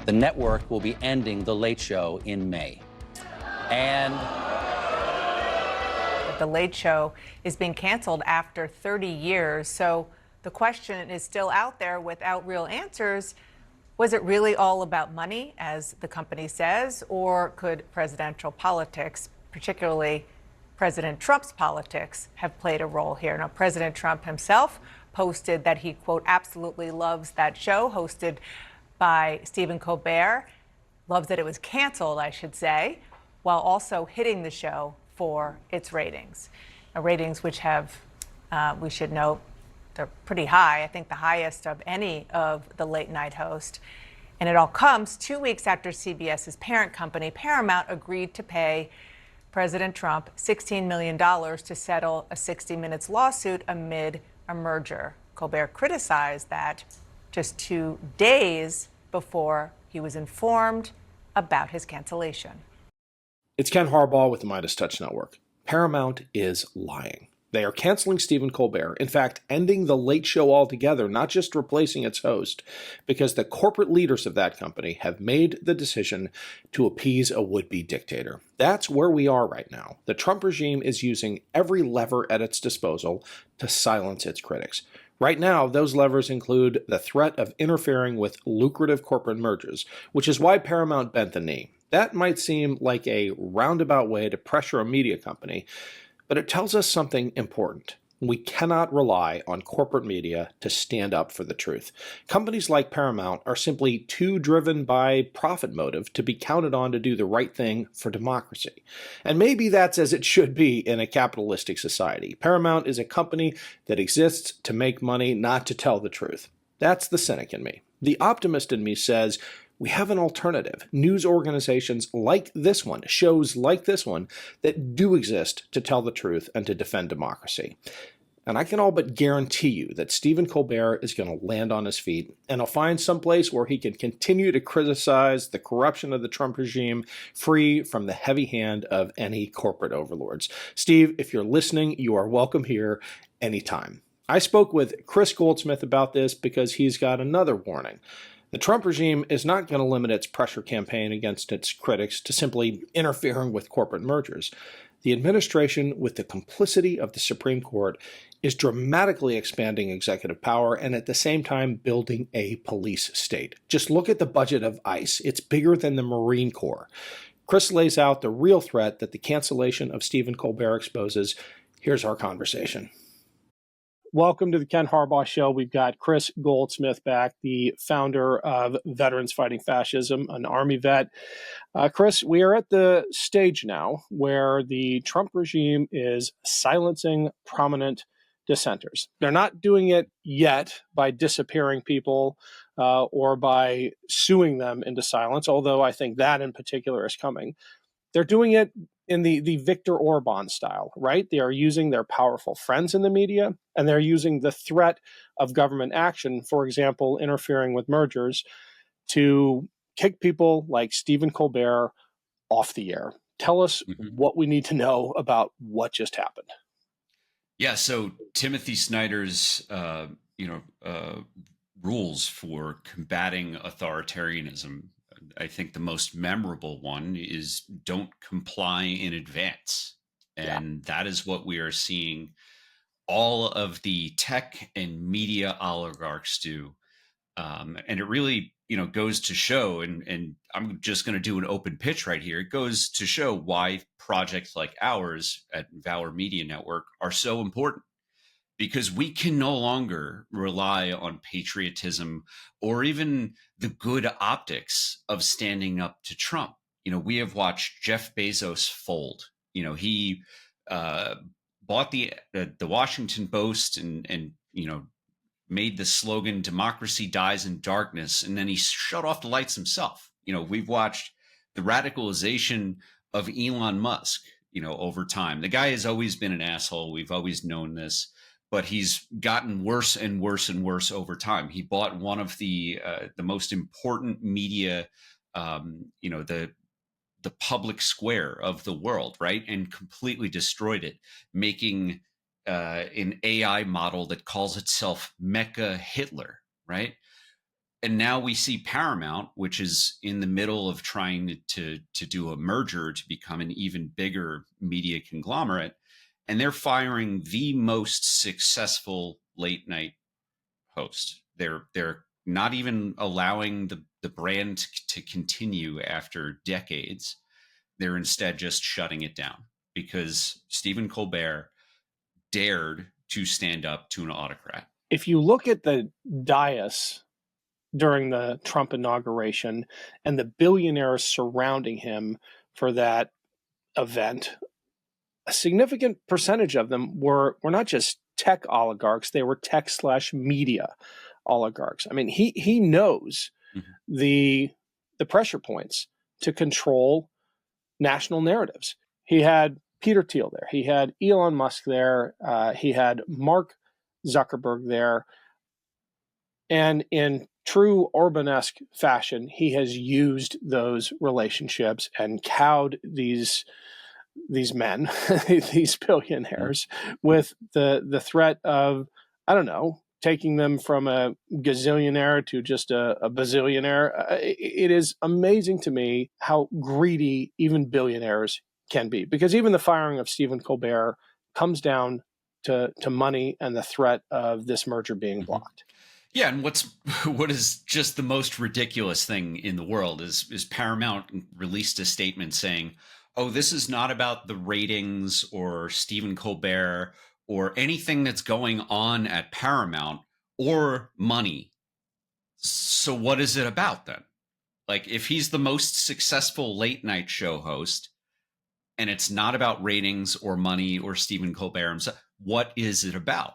The network will be ending The Late Show in May. And The Late Show is being canceled after 30 years. So the question is still out there without real answers. Was it really all about money, as the company says, or could presidential politics, particularly President Trump's politics, have played a role here? Now, President Trump himself posted that he, quote, absolutely loves that show hosted by Stephen Colbert, loves that it was canceled, I should say, while also hitting the show for its ratings. Ratings which have, we should note, they're pretty high. I think the highest of any of the late night hosts. And it all comes 2 weeks after CBS's parent company, Paramount, agreed to pay President Trump $16 million to settle a 60 Minutes lawsuit amid a merger. Colbert criticized that just 2 days before he was informed about his cancellation. It's Ken Harbaugh with the Midas Touch Network. Paramount is lying. They are canceling Stephen Colbert, in fact, ending The Late Show altogether, not just replacing its host, because the corporate leaders of that company have made the decision to appease a would-be dictator. That's where we are right now. The Trump regime is using every lever at its disposal to silence its critics. Right now, those levers include the threat of interfering with lucrative corporate mergers, which is why Paramount bent the knee. That might seem like a roundabout way to pressure a media company, but it tells us something important. We cannot rely on corporate media to stand up for the truth. Companies like Paramount are simply too driven by profit motive to be counted on to do the right thing for democracy. And maybe that's as it should be in a capitalistic society. Paramount is a company that exists to make money, not to tell the truth. That's the cynic in me. The optimist in me says, we have an alternative. News organizations like this one, shows like this one, that do exist to tell the truth and to defend democracy. And I can all but guarantee you that Stephen Colbert is going to land on his feet and he'll find some place where he can continue to criticize the corruption of the Trump regime, free from the heavy hand of any corporate overlords. Steve, if you're listening, you are welcome here anytime. I spoke with Kris Goldsmith about this because he's got another warning. The Trump regime is not going to limit its pressure campaign against its critics to simply interfering with corporate mergers. The administration, with the complicity of the Supreme Court, is dramatically expanding executive power and at the same time building a police state. Just look at the budget of ICE. It's bigger than the Marine Corps. Kris lays out the real threat that the cancellation of Stephen Colbert exposes. Here's our conversation. Welcome to the Ken Harbaugh Show. We've got Kris Goldsmith back, the founder of Veterans Fighting Fascism, an Army vet. Kris, we are at the stage now where the Trump regime is silencing prominent dissenters. They're not doing it yet by disappearing people or by suing them into silence, although I think that in particular is coming. They're doing it in the Viktor Orban style, right? They are using their powerful friends in the media, and they're using the threat of government action, for example, interfering with mergers, to kick people like Stephen Colbert off the air. Tell us what we need to know about what just happened. Yeah, so Timothy Snyder's, rules for combating authoritarianism, I think the most memorable one is don't comply in advance. And that is what we are seeing all of the tech and media oligarchs do. And it really, goes to show, and I'm just going to do an open pitch right here. It goes to show why projects like ours at Valor Media Network are so important. Because we can no longer rely on patriotism or even the good optics of standing up to Trump. We have watched Jeff Bezos fold. He bought the Washington Post and made the slogan "Democracy dies in darkness," and then he shut off the lights himself. We've watched the radicalization of Elon Musk. Over time, the guy has always been an asshole. We've always known this. But he's gotten worse and worse and worse over time. He bought one of the most important media, the public square of the world, right, and completely destroyed it, making an AI model that calls itself Mecha Hitler, right? And now we see Paramount, which is in the middle of trying to do a merger to become an even bigger media conglomerate. And they're firing the most successful late night host. They're not even allowing the brand to continue after decades. They're instead just shutting it down because Stephen Colbert dared to stand up to an autocrat. If you look at the dais during the Trump inauguration and the billionaires surrounding him for that event, a significant percentage of them were not just tech oligarchs, they were tech/media oligarchs. I mean, he knows the pressure points to control national narratives. He had Peter Thiel there. He had Elon Musk there. He had Mark Zuckerberg there. And in true Orban-esque fashion, he has used those relationships and cowed these men, these billionaires, with the threat of, I don't know, taking them from a gazillionaire to just a bazillionaire. It is amazing to me how greedy even billionaires can be, because even the firing of Stephen Colbert comes down to money and the threat of this merger being blocked. Yeah, and what is just the most ridiculous thing in the world is Paramount released a statement saying, "Oh, this is not about the ratings or Stephen Colbert or anything that's going on at Paramount or money. So what is it about then? Like, if he's the most successful late night show host and it's not about ratings or money or Stephen Colbert himself, what is it about?"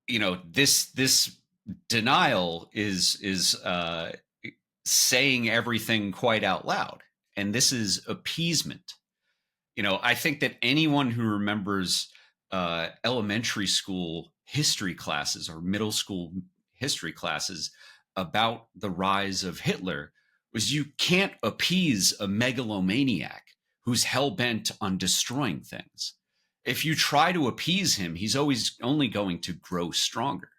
You know, this denial is saying everything quite out loud, and this is appeasement. You know, I think that anyone who remembers elementary school history classes or middle school history classes about the rise of Hitler was, you can't appease a megalomaniac who's hell-bent on destroying things. If you try to appease him, he's always only going to grow stronger.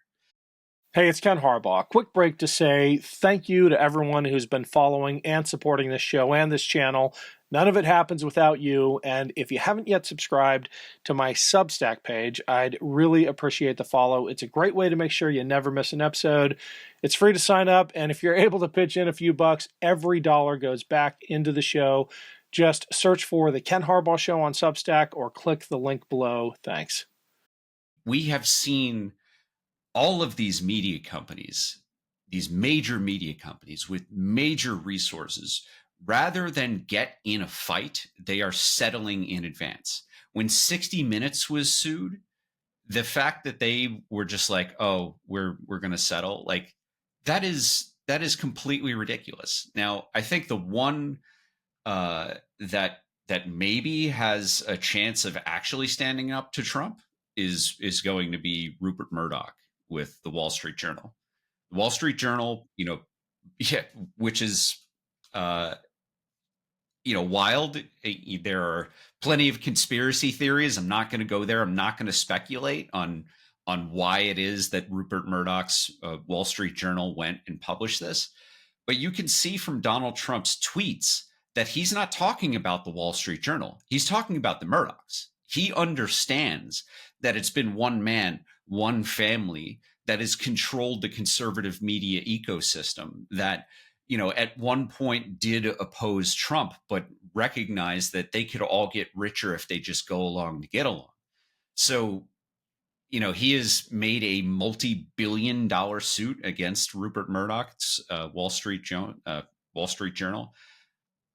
Hey, it's Ken Harbaugh. Quick break to say thank you to everyone who's been following and supporting this show and this channel. None of it happens without you. And if you haven't yet subscribed to my Substack page, I'd really appreciate the follow. It's a great way to make sure you never miss an episode. It's free to sign up. And if you're able to pitch in a few bucks, every dollar goes back into the show. Just search for The Ken Harbaugh Show on Substack or click the link below. Thanks. We have seen all of these media companies, these major media companies with major resources, rather than get in a fight, they are settling in advance. When 60 Minutes was sued, the fact that they were just like, "Oh, we're going to settle," like that is completely ridiculous. Now, I think the one that maybe has a chance of actually standing up to Trump is going to be Rupert Murdoch with the Wall Street Journal. The Wall Street Journal, which is wild. There are plenty of conspiracy theories. I'm not going to go there. I'm not going to speculate on why it is that Rupert Murdoch's Wall Street Journal went and published this. But you can see from Donald Trump's tweets that he's not talking about the Wall Street Journal. He's talking about the Murdochs. He understands that it's been one man, one family that has controlled the conservative media ecosystem, that, at one point did oppose Trump, but recognized that they could all get richer if they just go along to get along. So, he has made a multi-billion-dollar suit against Rupert Murdoch's Wall Street Journal.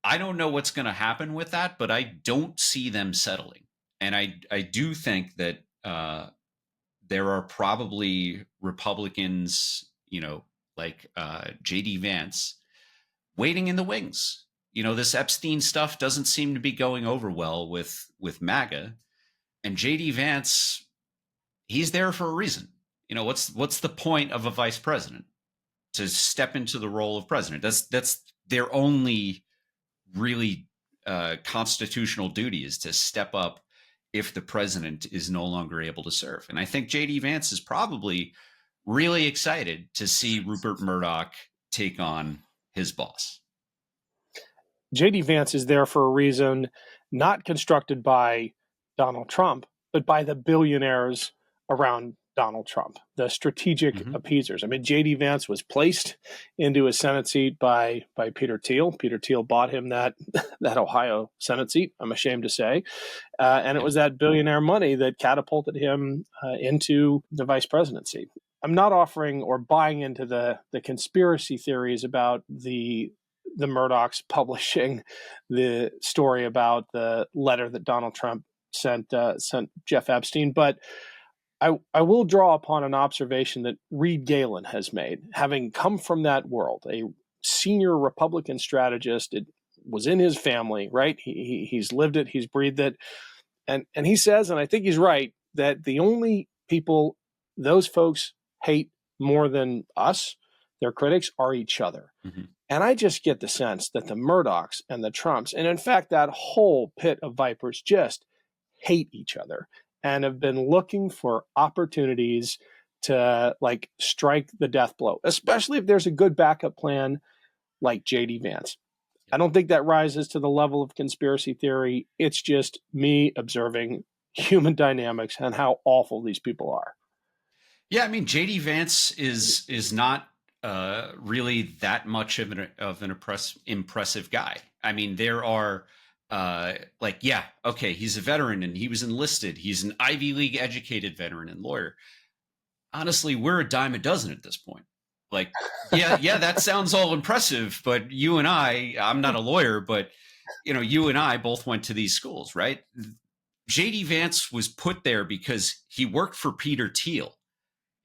I don't know what's going to happen with that, but I don't see them settling. And I do think that there are probably Republicans, like J.D. Vance, waiting in the wings. This Epstein stuff doesn't seem to be going over well with MAGA, and J.D. Vance, he's there for a reason. What's the point of a vice president? To step into the role of president. That's their only really constitutional duty, is to step up if the president is no longer able to serve. And I think J.D. Vance is probably really excited to see Rupert Murdoch take on his boss. J.D. Vance is there for a reason not constructed by Donald Trump, but by the billionaires around Donald Trump, the strategic appeasers. I mean, J.D. Vance was placed into a Senate seat by Peter Thiel. Peter Thiel bought him that Ohio Senate seat, I'm ashamed to say. And it was that billionaire money that catapulted him into the vice presidency. I'm not offering or buying into the conspiracy theories about the Murdochs publishing the story about the letter that Donald Trump sent Jeff Epstein, but I will draw upon an observation that Reed Galen has made, having come from that world, a senior Republican strategist. It was in his family, right? He's lived it, he's breathed it, and he says, and I think he's right, that the only people those folks hate more than us, their critics, are each other. And I just get the sense that the Murdochs and the Trumps, and in fact that whole pit of vipers, just hate each other and have been looking for opportunities to strike the death blow, especially if there's a good backup plan like J.D. Vance. I don't think that rises to the level of conspiracy theory. It's just me observing human dynamics and how awful these people are. Yeah, I mean, J.D. Vance is not really that much of an impressive guy. I mean, there are he's a veteran and he was enlisted. He's an Ivy League educated veteran and lawyer. Honestly, we're a dime a dozen at this point. That sounds all impressive, but you and I'm not a lawyer, but you and I both went to these schools, right? J.D. Vance was put there because he worked for Peter Thiel,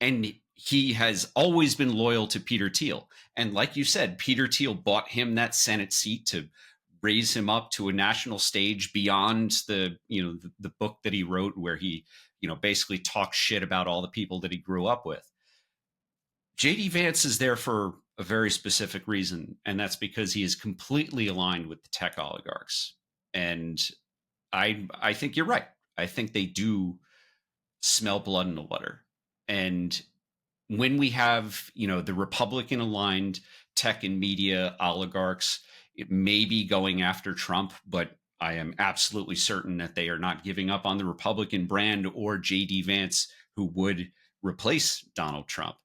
and he has always been loyal to Peter Thiel. And like you said, Peter Thiel bought him that Senate seat to raise him up to a national stage beyond the book that he wrote, where he, basically talks shit about all the people that he grew up with. J.D. Vance is there for a very specific reason, and that's because he is completely aligned with the tech oligarchs. And I think you're right. I think they do smell blood in the water. And when we have, the Republican aligned tech and media oligarchs, it may be going after Trump, but I am absolutely certain that they are not giving up on the Republican brand or J.D. Vance, who would replace Donald Trump.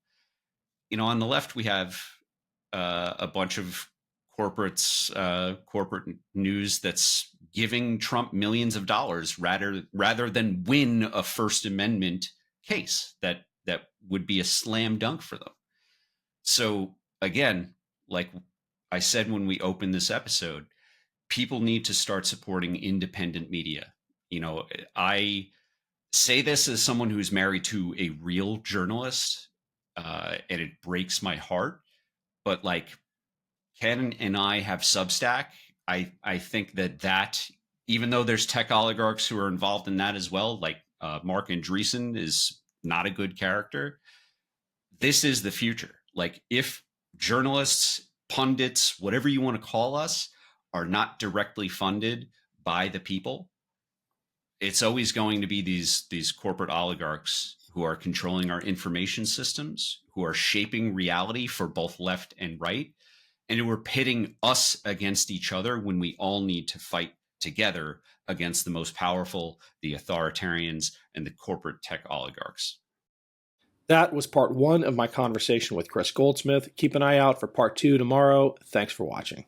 On the left, we have a bunch of corporate news that's giving Trump millions of dollars rather than win a First Amendment case that would be a slam dunk for them. So again, like I said when we opened this episode, people need to start supporting independent media. I say this as someone who's married to a real journalist, and it breaks my heart. But Ken and I have Substack. I think that even though there's tech oligarchs who are involved in that as well, Mark Andreessen is not a good character. This is the future. If journalists, pundits, whatever you want to call us, are not directly funded by the people, it's always going to be these corporate oligarchs who are controlling our information systems, who are shaping reality for both left and right, and who are pitting us against each other when we all need to fight together against the most powerful, the authoritarians, and the corporate tech oligarchs. That was part one of my conversation with Kris Goldsmith. Keep an eye out for part two tomorrow. Thanks for watching.